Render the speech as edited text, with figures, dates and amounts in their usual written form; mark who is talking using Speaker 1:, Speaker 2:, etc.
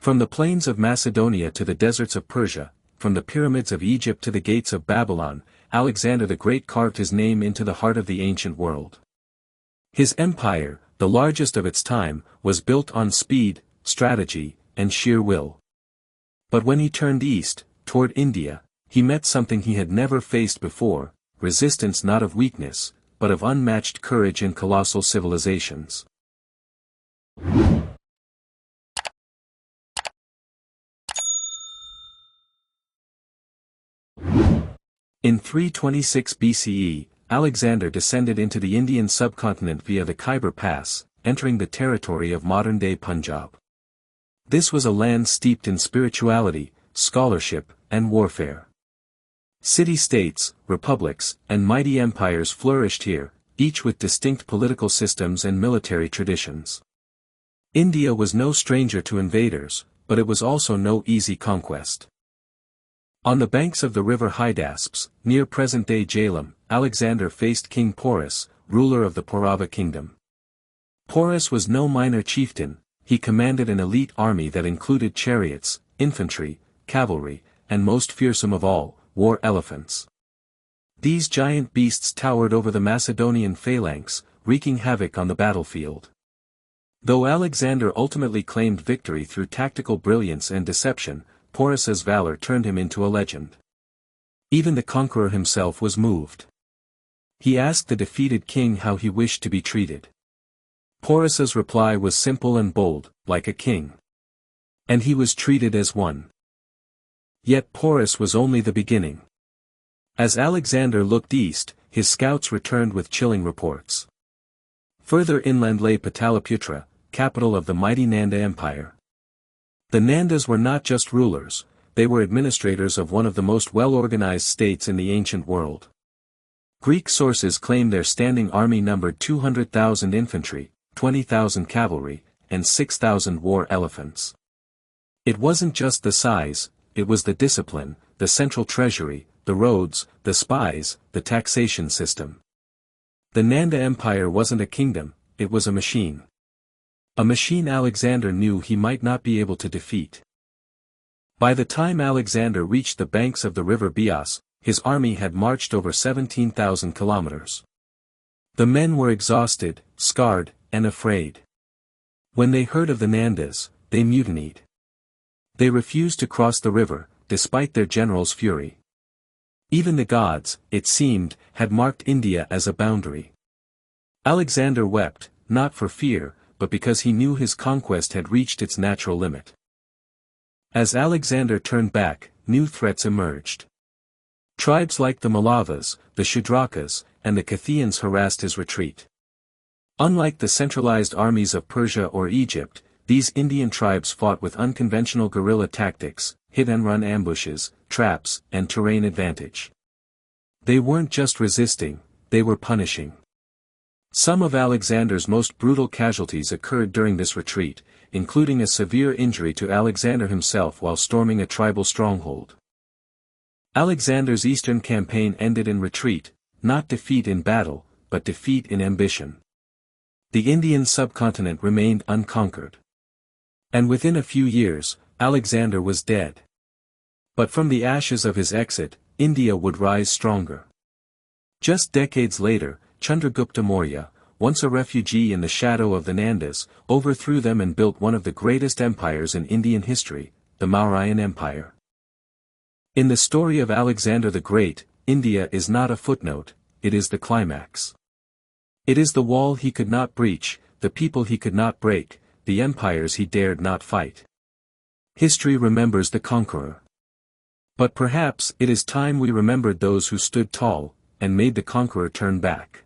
Speaker 1: From the plains of Macedonia to the deserts of Persia, from the pyramids of Egypt to the gates of Babylon, Alexander the Great carved his name into the heart of the ancient world. His empire, the largest of its time, was built on speed, strategy, and sheer will. But when he turned east, toward India, he met something he had never faced before, resistance not of weakness, but of unmatched courage in colossal civilizations. In 326 BCE, Alexander descended into the Indian subcontinent via the Khyber Pass, entering the territory of modern-day Punjab. This was a land steeped in spirituality, scholarship, and warfare. City-states, republics, and mighty empires flourished here, each with distinct political systems and military traditions. India was no stranger to invaders, but it was also no easy conquest. On the banks of the River Hydaspes, near present-day Jhelum, Alexander faced King Porus, ruler of the Paurava kingdom. Porus was no minor chieftain, he commanded an elite army that included chariots, infantry, cavalry, and most fearsome of all, war elephants. These giant beasts towered over the Macedonian phalanx, wreaking havoc on the battlefield. Though Alexander ultimately claimed victory through tactical brilliance and deception, Porus's valor turned him into a legend. Even the conqueror himself was moved. He asked the defeated king how he wished to be treated. Porus's reply was simple and bold, like a king. And he was treated as one. Yet Porus was only the beginning. As Alexander looked east, his scouts returned with chilling reports. Further inland lay Pataliputra, capital of the mighty Nanda Empire. The Nandas were not just rulers, they were administrators of one of the most well-organized states in the ancient world. Greek sources claim their standing army numbered 200,000 infantry, 20,000 cavalry, and 6,000 war elephants. It wasn't just the size, it was the discipline, the central treasury, the roads, the spies, the taxation system. The Nanda Empire wasn't a kingdom, it was a machine. A machine Alexander knew he might not be able to defeat. By the time Alexander reached the banks of the River Beas, his army had marched over 17,000 kilometers. The men were exhausted, scarred, and afraid. When they heard of the Nandas, they mutinied. They refused to cross the river, despite their general's fury. Even the gods, it seemed, had marked India as a boundary. Alexander wept, not for fear, but because he knew his conquest had reached its natural limit. As Alexander turned back, new threats emerged. Tribes like the Malavas, the Shudrakas, and the Cathians harassed his retreat. Unlike the centralized armies of Persia or Egypt, these Indian tribes fought with unconventional guerrilla tactics, hit-and-run ambushes, traps, and terrain advantage. They weren't just resisting, they were punishing. Some of Alexander's most brutal casualties occurred during this retreat, including a severe injury to Alexander himself while storming a tribal stronghold. Alexander's eastern campaign ended in retreat, not defeat in battle, but defeat in ambition. The Indian subcontinent remained unconquered. And within a few years, Alexander was dead. But from the ashes of his exit, India would rise stronger. Just decades later, Chandragupta Maurya, once a refugee in the shadow of the Nandas, overthrew them and built one of the greatest empires in Indian history, the Mauryan Empire. In the story of Alexander the Great, India is not a footnote, it is the climax. It is the wall he could not breach, the people he could not break, the empires he dared not fight. History remembers the conqueror. But perhaps it is time we remembered those who stood tall, and made the conqueror turn back.